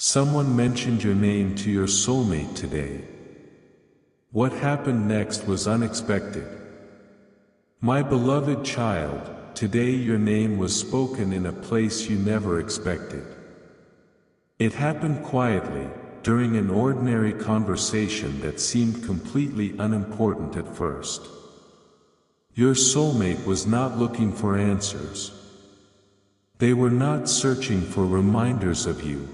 Someone mentioned your name to your soulmate today. What happened next was unexpected. My beloved child, today your name was spoken in a place you never expected. It happened quietly, during an ordinary conversation that seemed completely unimportant at first. Your soulmate was not looking for answers. They were not searching for reminders of you.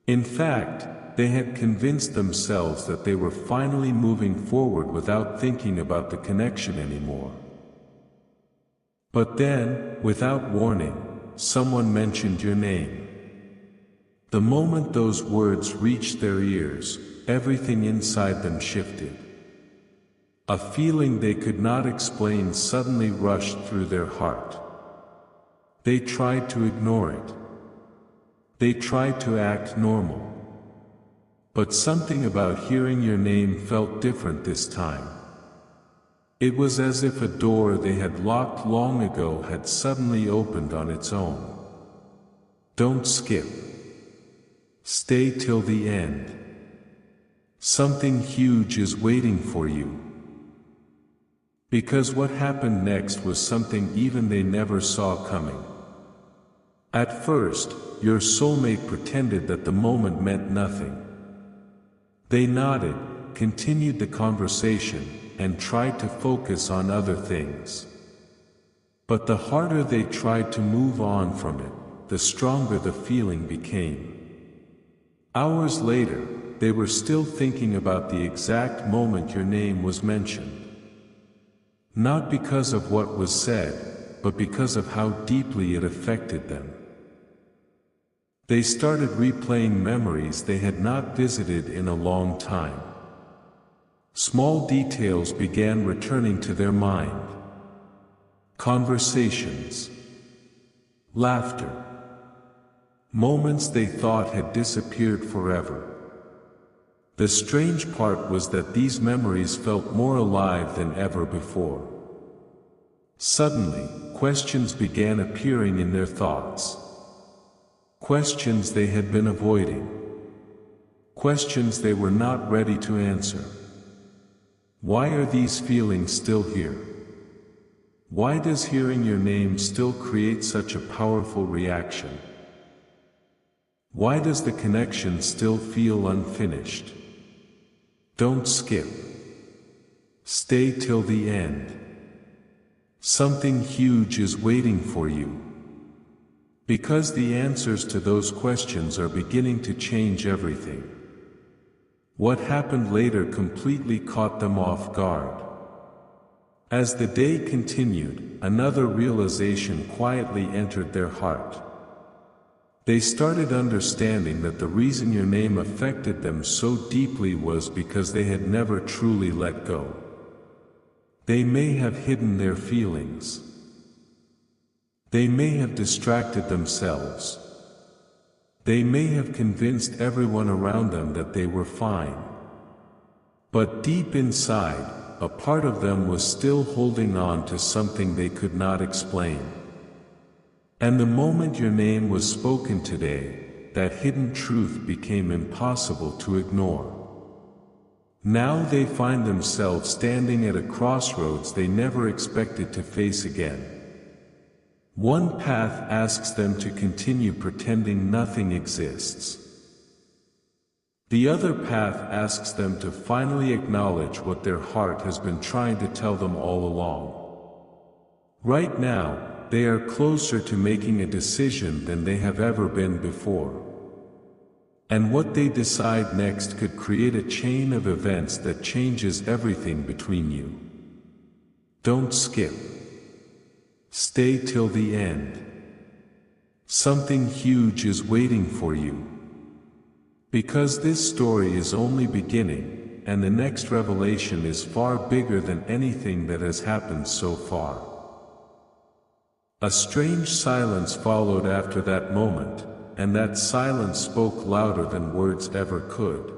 In fact, they had convinced themselves that they were finally moving forward without thinking about the connection anymore. But then, without warning, someone mentioned your name. The moment those words reached their ears, everything inside them shifted. A feeling they could not explain suddenly rushed through their heart. They tried to ignore it. They tried to act normal. But something about hearing your name felt different this time. It was as if a door they had locked long ago had suddenly opened on its own. Don't skip. Stay till the end. Something huge is waiting for you. Because what happened next was something even they never saw coming. At first, your soulmate pretended that the moment meant nothing. They nodded, continued the conversation, and tried to focus on other things. But the harder they tried to move on from it, the stronger the feeling became. Hours later, they were still thinking about the exact moment your name was mentioned. Not because of what was said, but because of how deeply it affected them. They started replaying memories they had not visited in a long time. Small details began returning to their mind. Conversations. Laughter. Moments they thought had disappeared forever. The strange part was that these memories felt more alive than ever before. Suddenly, questions began appearing in their thoughts. Questions they had been avoiding. Questions they were not ready to answer. Why are these feelings still here? Why does hearing your name still create such a powerful reaction? Why does the connection still feel unfinished? Don't skip. Stay till the end. Something huge is waiting for you. Because the answers to those questions are beginning to change everything. What happened later completely caught them off guard. As the day continued, another realization quietly entered their heart. They started understanding that the reason your name affected them so deeply was because they had never truly let go. They may have hidden their feelings. They may have distracted themselves. They may have convinced everyone around them that they were fine. But deep inside, a part of them was still holding on to something they could not explain. And the moment your name was spoken today, that hidden truth became impossible to ignore. Now they find themselves standing at a crossroads they never expected to face again. One path asks them to continue pretending nothing exists. The other path asks them to finally acknowledge what their heart has been trying to tell them all along. Right now, they are closer to making a decision than they have ever been before. And what they decide next could create a chain of events that changes everything between you. Don't skip. Stay till the end. Something huge is waiting for you. Because this story is only beginning, and the next revelation is far bigger than anything that has happened so far. A strange silence followed after that moment, and that silence spoke louder than words ever could.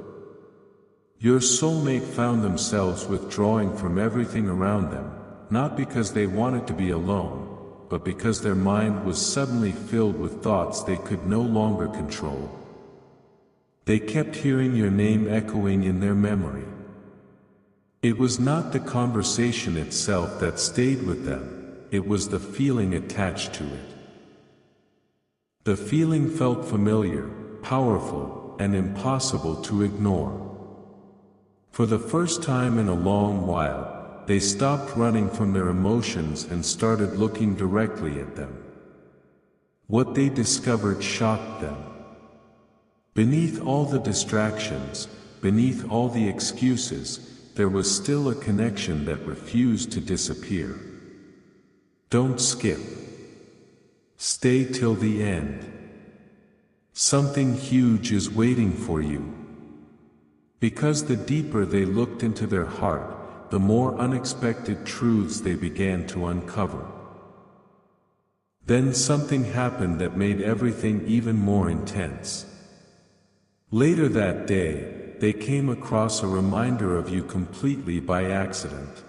Your soulmate found themselves withdrawing from everything around them, not because they wanted to be alone, but because their mind was suddenly filled with thoughts they could no longer control. They kept hearing your name echoing in their memory. It was not the conversation itself that stayed with them, it was the feeling attached to it. The feeling felt familiar, powerful, and impossible to ignore. For the first time in a long while, they stopped running from their emotions and started looking directly at them. What they discovered shocked them. Beneath all the distractions, beneath all the excuses, there was still a connection that refused to disappear. Don't skip. Stay till the end. Something huge is waiting for you. Because the deeper they looked into their heart, the more unexpected truths they began to uncover. Then something happened that made everything even more intense. Later that day, they came across a reminder of you completely by accident.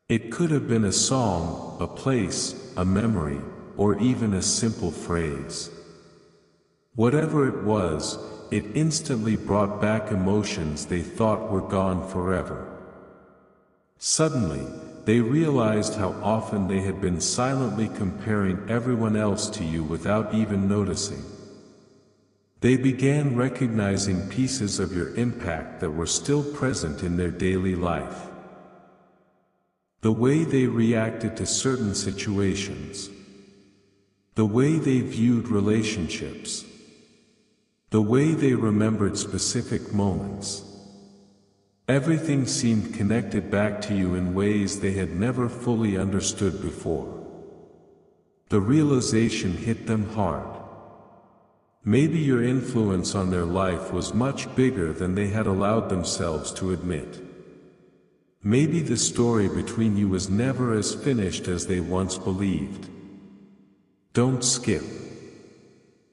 It could have been a song, a place, a memory, or even a simple phrase. Whatever it was, it instantly brought back emotions they thought were gone forever. Suddenly, they realized how often they had been silently comparing everyone else to you without even noticing. They began recognizing pieces of your impact that were still present in their daily life. The way they reacted to certain situations. The way they viewed relationships. The way they remembered specific moments. Everything seemed connected back to you in ways they had never fully understood before. The realization hit them hard. Maybe your influence on their life was much bigger than they had allowed themselves to admit. Maybe the story between you was never as finished as they once believed. Don't skip.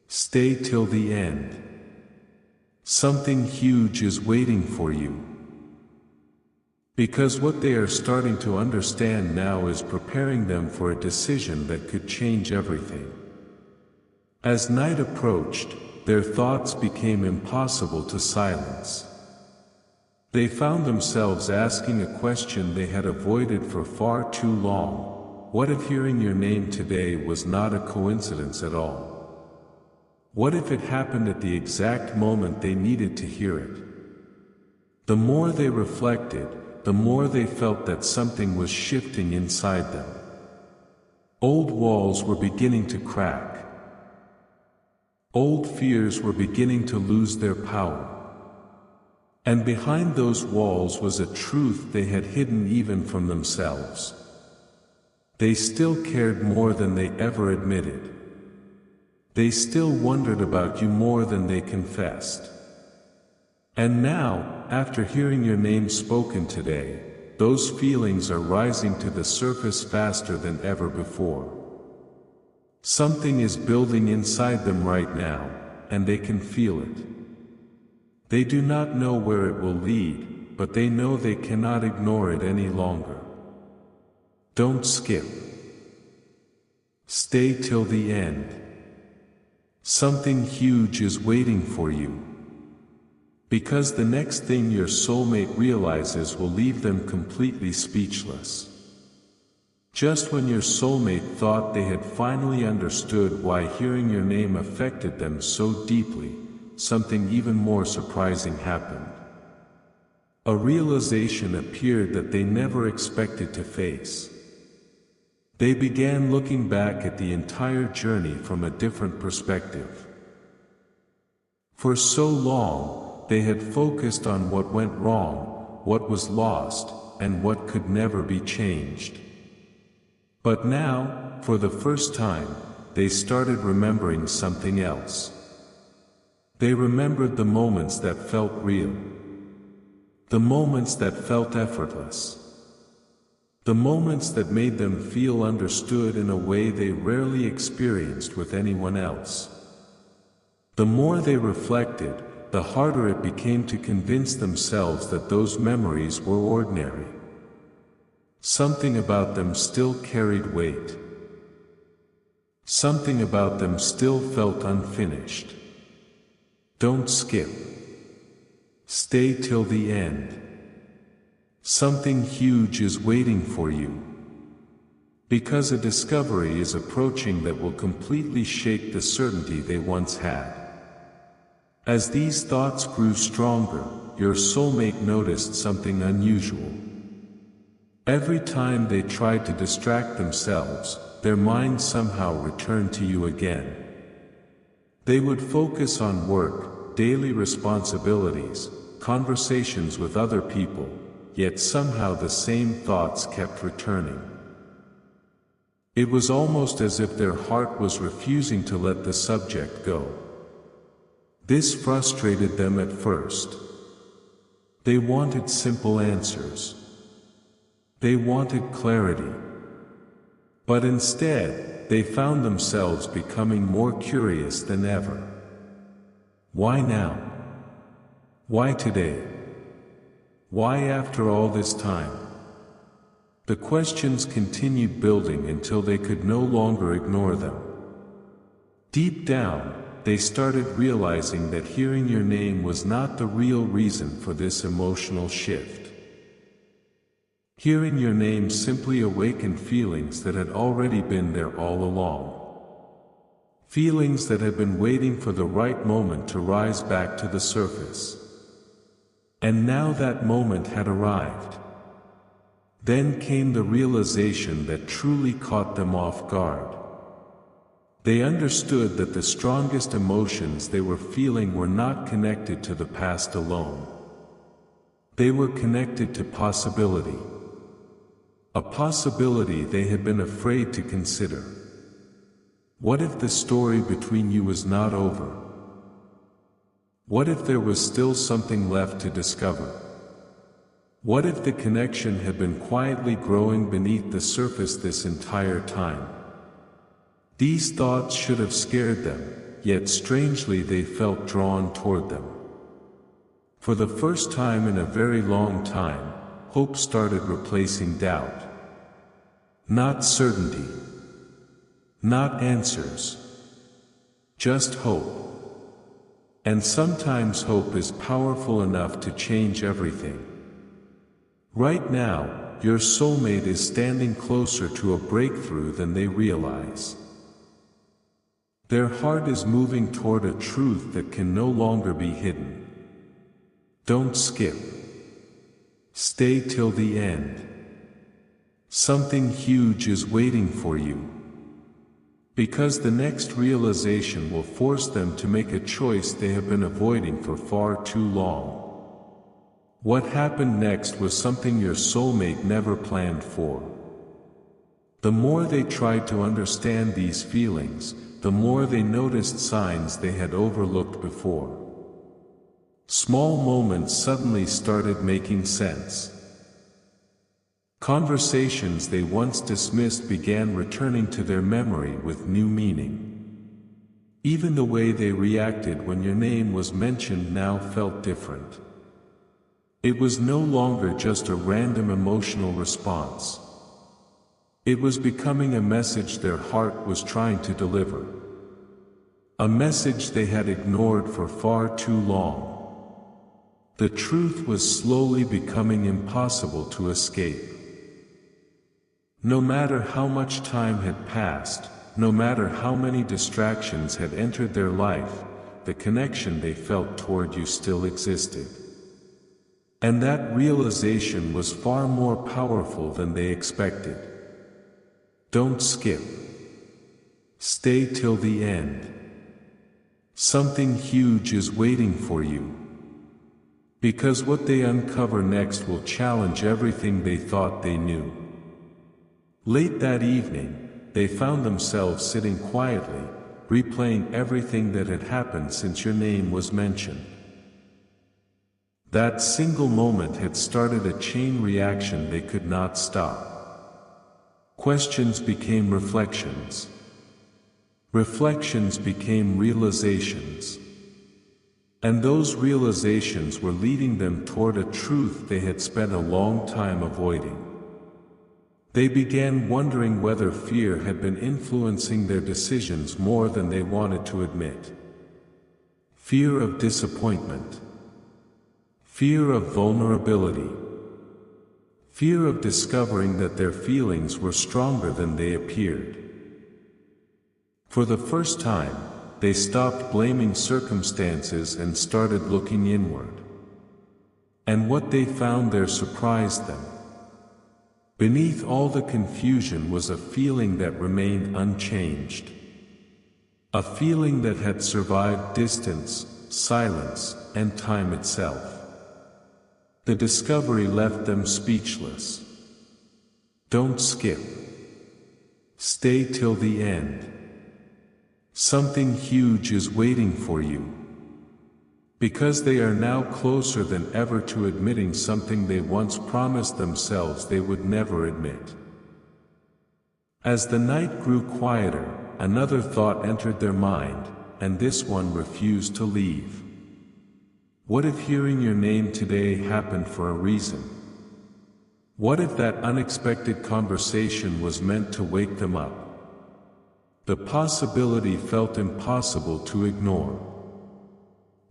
Stay till the end. Something huge is waiting for you. Because what they are starting to understand now is preparing them for a decision that could change everything. As night approached, their thoughts became impossible to silence. They found themselves asking a question they had avoided for far too long. What if hearing your name today was not a coincidence at all? What if it happened at the exact moment they needed to hear it? The more they reflected, the more they felt that something was shifting inside them. Old walls were beginning to crack. Old fears were beginning to lose their power. And behind those walls was a truth they had hidden even from themselves. They still cared more than they ever admitted. They still wondered about you more than they confessed. And now, after hearing your name spoken today, those feelings are rising to the surface faster than ever before. Something is building inside them right now, and they can feel it. They do not know where it will lead, but they know they cannot ignore it any longer. Don't skip. Stay till the end. Something huge is waiting for you. Because the next thing your soulmate realizes will leave them completely speechless. Just when your soulmate thought they had finally understood why hearing your name affected them so deeply, something even more surprising happened. A realization appeared that they never expected to face. They began looking back at the entire journey from a different perspective. For so long, they had focused on what went wrong, what was lost, and what could never be changed. But now, for the first time, they started remembering something else. They remembered the moments that felt real. The moments that felt effortless. The moments that made them feel understood in a way they rarely experienced with anyone else. The more they reflected, the harder it became to convince themselves that those memories were ordinary. Something about them still carried weight. Something about them still felt unfinished. Don't skip. Stay till the end. Something huge is waiting for you. Because a discovery is approaching that will completely shake the certainty they once had. As these thoughts grew stronger, your soulmate noticed something unusual. Every time they tried to distract themselves, their mind somehow returned to you again. They would focus on work, daily responsibilities, conversations with other people, yet somehow the same thoughts kept returning. It was almost as if their heart was refusing to let the subject go. This frustrated them at first. They wanted simple answers. They wanted clarity. But instead, they found themselves becoming more curious than ever. Why now? Why today? Why after all this time? The questions continued building until they could no longer ignore them. Deep down, they started realizing that hearing your name was not the real reason for this emotional shift. Hearing your name simply awakened feelings that had already been there all along. Feelings that had been waiting for the right moment to rise back to the surface. And now that moment had arrived. Then came the realization that truly caught them off guard. They understood that the strongest emotions they were feeling were not connected to the past alone. They were connected to possibility. A possibility they had been afraid to consider. What if the story between you was not over? What if there was still something left to discover? What if the connection had been quietly growing beneath the surface this entire time? These thoughts should have scared them, yet strangely they felt drawn toward them. For the first time in a very long time, hope started replacing doubt. Not certainty. Not answers. Just hope. And sometimes hope is powerful enough to change everything. Right now, your soulmate is standing closer to a breakthrough than they realize. Their heart is moving toward a truth that can no longer be hidden. Don't skip. Stay till the end. Something huge is waiting for you. Because the next realization will force them to make a choice they have been avoiding for far too long. What happened next was something your soulmate never planned for. The more they tried to understand these feelings, the more they noticed signs they had overlooked before. Small moments suddenly started making sense. Conversations they once dismissed began returning to their memory with new meaning. Even the way they reacted when your name was mentioned now felt different. It was no longer just a random emotional response. It was becoming a message their heart was trying to deliver. A message they had ignored for far too long. The truth was slowly becoming impossible to escape. No matter how much time had passed, no matter how many distractions had entered their life, the connection they felt toward you still existed. And that realization was far more powerful than they expected. Don't skip. Stay till the end. Something huge is waiting for you. Because what they uncover next will challenge everything they thought they knew. Late that evening, they found themselves sitting quietly, replaying everything that had happened since your name was mentioned. That single moment had started a chain reaction they could not stop. Questions became reflections. Reflections became realizations. And those realizations were leading them toward a truth they had spent a long time avoiding. They began wondering whether fear had been influencing their decisions more than they wanted to admit. fear of disappointment, fear of vulnerability, fear of discovering that their feelings were stronger than they appeared. For the first time, they stopped blaming circumstances and started looking inward. And what they found there surprised them. Beneath all the confusion was a feeling that remained unchanged. A feeling that had survived distance, silence, and time itself. The discovery left them speechless. Don't skip. Stay till the end. Something huge is waiting for you. Because they are now closer than ever to admitting something they once promised themselves they would never admit. As the night grew quieter, another thought entered their mind, and this one refused to leave. What if hearing your name today happened for a reason? What if that unexpected conversation was meant to wake them up? The possibility felt impossible to ignore.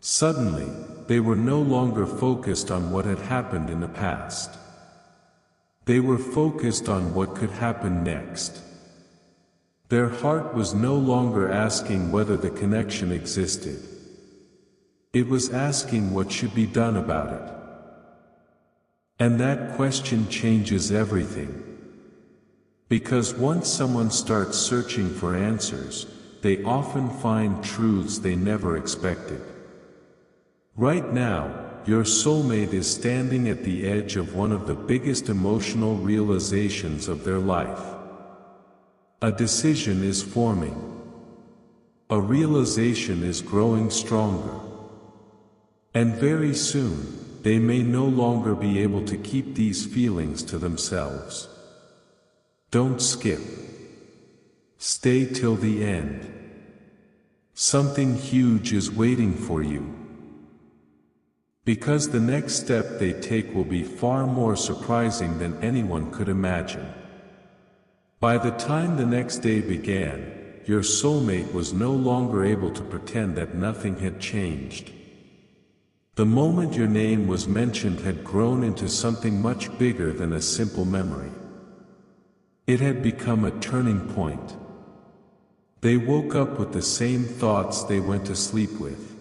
Suddenly, they were no longer focused on what had happened in the past. They were focused on what could happen next. Their heart was no longer asking whether the connection existed. It was asking what should be done about it. And that question changes everything. Because once someone starts searching for answers, they often find truths they never expected. Right now, your soulmate is standing at the edge of one of the biggest emotional realizations of their life. A decision is forming. A realization is growing stronger. And very soon, they may no longer be able to keep these feelings to themselves. Don't skip. Stay till the end. Something huge is waiting for you. Because the next step they take will be far more surprising than anyone could imagine. By the time the next day began, your soulmate was no longer able to pretend that nothing had changed. The moment your name was mentioned had grown into something much bigger than a simple memory. It had become a turning point. They woke up with the same thoughts they went to sleep with.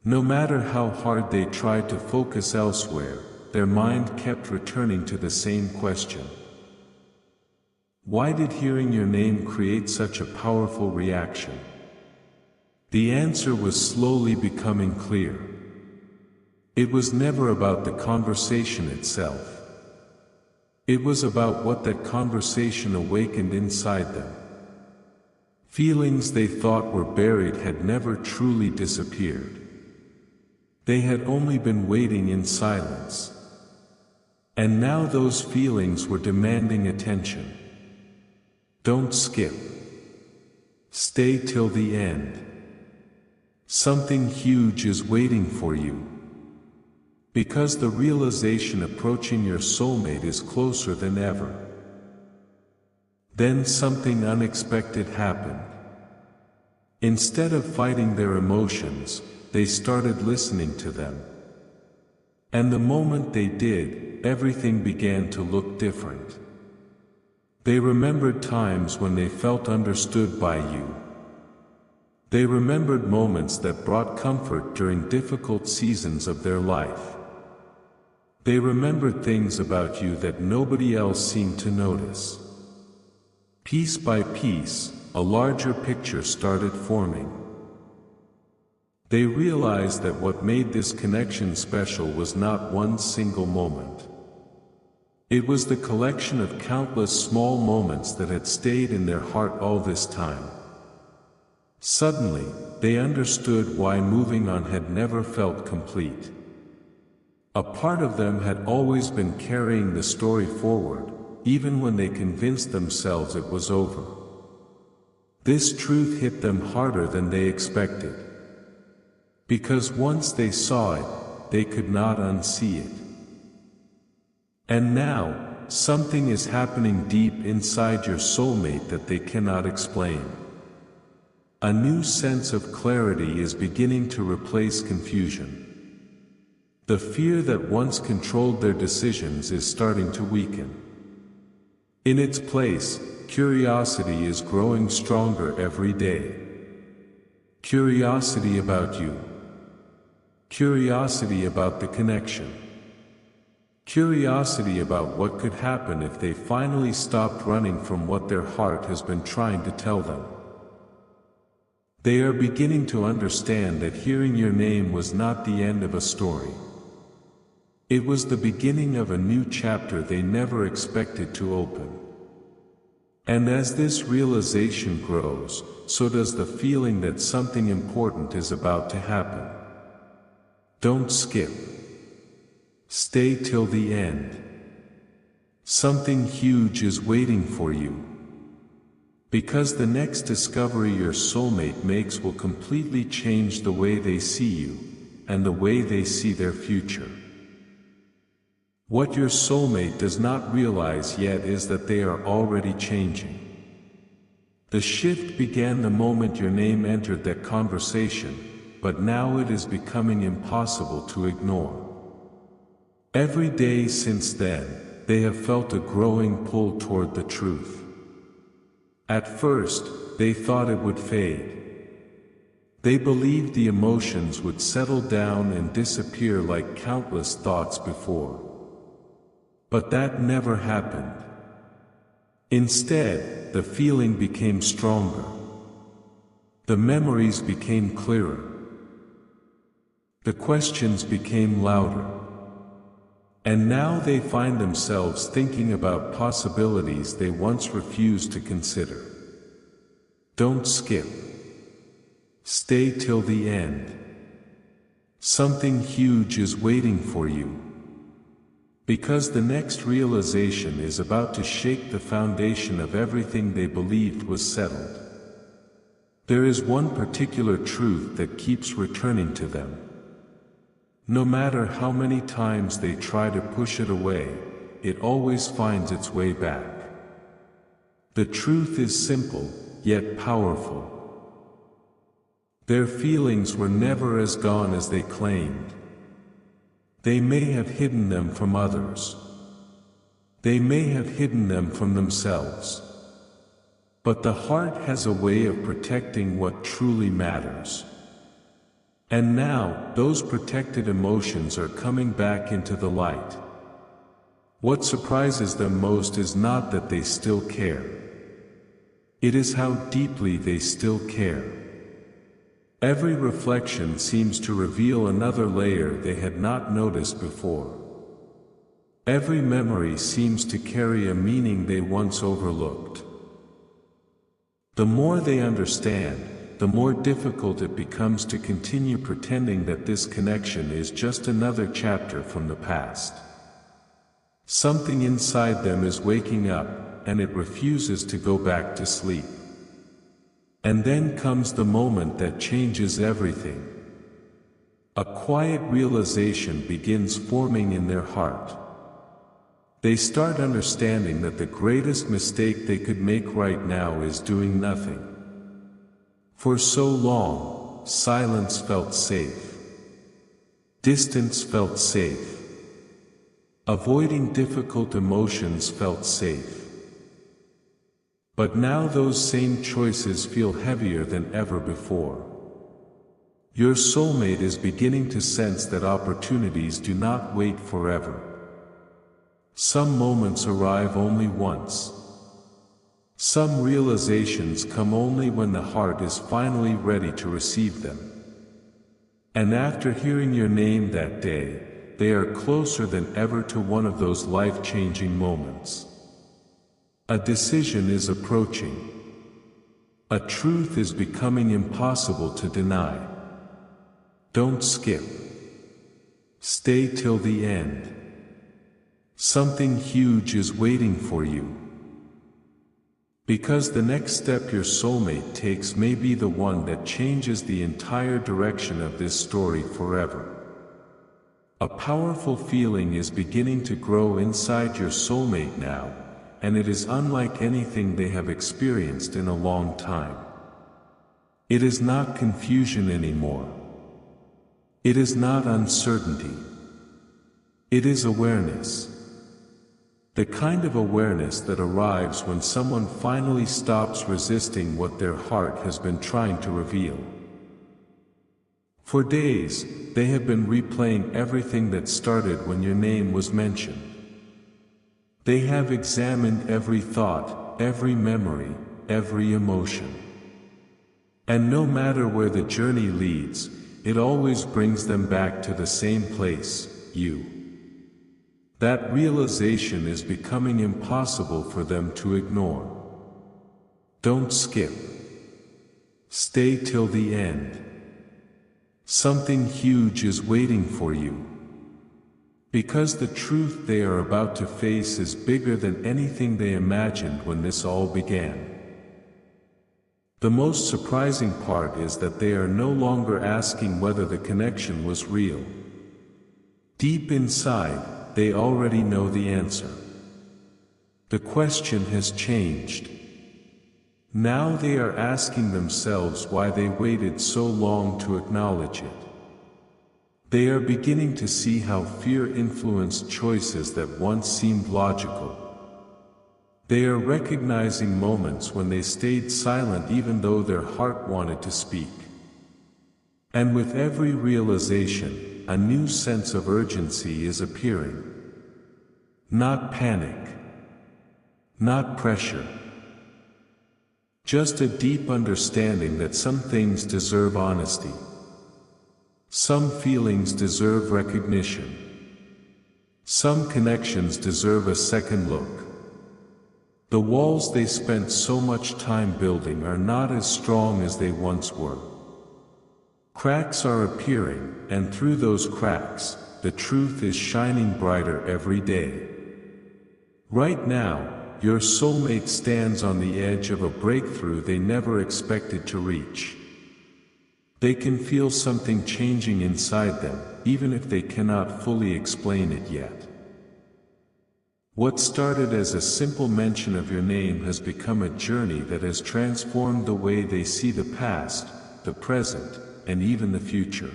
No matter how hard they tried to focus elsewhere, their mind kept returning to the same question. Why did hearing your name create such a powerful reaction? The answer was slowly becoming clear. It was never about the conversation itself. It was about what that conversation awakened inside them. Feelings they thought were buried had never truly disappeared. They had only been waiting in silence. And now those feelings were demanding attention. Don't skip. Stay till the end. Something huge is waiting for you. Because the realization approaching your soulmate is closer than ever. Then something unexpected happened. Instead of fighting their emotions, they started listening to them. And the moment they did, everything began to look different. They remembered times when they felt understood by you. They remembered moments that brought comfort during difficult seasons of their life. They remembered things about you that nobody else seemed to notice. Piece by piece, a larger picture started forming. They realized that what made this connection special was not one single moment. It was the collection of countless small moments that had stayed in their heart all this time. Suddenly, they understood why moving on had never felt complete. A part of them had always been carrying the story forward, even when they convinced themselves it was over. This truth hit them harder than they expected. Because once they saw it, they could not unsee it. And now, something is happening deep inside your soulmate that they cannot explain. A new sense of clarity is beginning to replace confusion. The fear that once controlled their decisions is starting to weaken. In its place, curiosity is growing stronger every day. Curiosity about you. Curiosity about the connection. Curiosity about what could happen if they finally stopped running from what their heart has been trying to tell them. They are beginning to understand that hearing your name was not the end of a story. It was the beginning of a new chapter they never expected to open. And as this realization grows, so does the feeling that something important is about to happen. Don't skip. Stay till the end. Something huge is waiting for you. Because the next discovery your soulmate makes will completely change the way they see you, and the way they see their future. What your soulmate does not realize yet is that they are already changing. The shift began the moment your name entered that conversation, but now it is becoming impossible to ignore. Every day since then, they have felt a growing pull toward the truth. At first, they thought it would fade. They believed the emotions would settle down and disappear like countless thoughts before. But that never happened. Instead, the feeling became stronger. The memories became clearer. The questions became louder. And now they find themselves thinking about possibilities they once refused to consider. Don't skip. Stay till the end. Something huge is waiting for you. Because the next realization is about to shake the foundation of everything they believed was settled. There is one particular truth that keeps returning to them. No matter how many times they try to push it away, it always finds its way back. The truth is simple, yet powerful. Their feelings were never as gone as they claimed. They may have hidden them from others. They may have hidden them from themselves. But the heart has a way of protecting what truly matters. And now, those protected emotions are coming back into the light. What surprises them most is not that they still care. It is how deeply they still care. Every reflection seems to reveal another layer they had not noticed before. Every memory seems to carry a meaning they once overlooked. The more they understand, the more difficult it becomes to continue pretending that this connection is just another chapter from the past. Something inside them is waking up, and it refuses to go back to sleep. And then comes the moment that changes everything. A quiet realization begins forming in their heart. They start understanding that the greatest mistake they could make right now is doing nothing. For so long, silence felt safe. Distance felt safe. Avoiding difficult emotions felt safe. But now those same choices feel heavier than ever before. Your soulmate is beginning to sense that opportunities do not wait forever. Some moments arrive only once. Some realizations come only when the heart is finally ready to receive them. And after hearing your name that day, they are closer than ever to one of those life-changing moments. A decision is approaching. A truth is becoming impossible to deny. Don't skip. Stay till the end. Something huge is waiting for you. Because the next step your soulmate takes may be the one that changes the entire direction of this story forever. A powerful feeling is beginning to grow inside your soulmate now, and it is unlike anything they have experienced in a long time. It is not confusion anymore. It is not uncertainty. It is awareness. The kind of awareness that arrives when someone finally stops resisting what their heart has been trying to reveal. For days, they have been replaying everything that started when your name was mentioned. They have examined every thought, every memory, every emotion. And no matter where the journey leads, it always brings them back to the same place, you. That realization is becoming impossible for them to ignore. Don't skip. Stay till the end. Something huge is waiting for you. Because the truth they are about to face is bigger than anything they imagined when this all began. The most surprising part is that they are no longer asking whether the connection was real. Deep inside, they already know the answer. The question has changed. Now they are asking themselves why they waited so long to acknowledge it. They are beginning to see how fear influenced choices that once seemed logical. They are recognizing moments when they stayed silent even though their heart wanted to speak. And with every realization, a new sense of urgency is appearing. Not panic. Not pressure. Just a deep understanding that some things deserve honesty. Some feelings deserve recognition. Some connections deserve a second look. The walls they spent so much time building are not as strong as they once were. Cracks are appearing, and through those cracks, the truth is shining brighter every day. Right now, your soulmate stands on the edge of a breakthrough they never expected to reach. They can feel something changing inside them, even if they cannot fully explain it yet. What started as a simple mention of your name has become a journey that has transformed the way they see the past, the present, and even the future.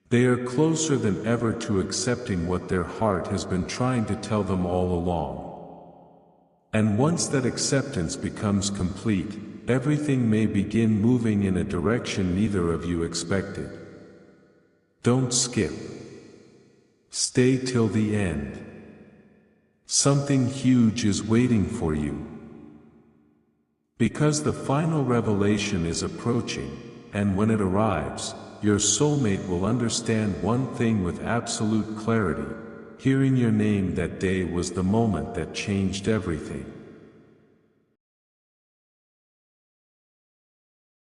They are closer than ever to accepting what their heart has been trying to tell them all along. And once that acceptance becomes complete, everything may begin moving in a direction neither of you expected. Don't skip. Stay till the end. Something huge is waiting for you. Because the final revelation is approaching, and when it arrives, your soulmate will understand one thing with absolute clarity: hearing your name that day was the moment that changed everything.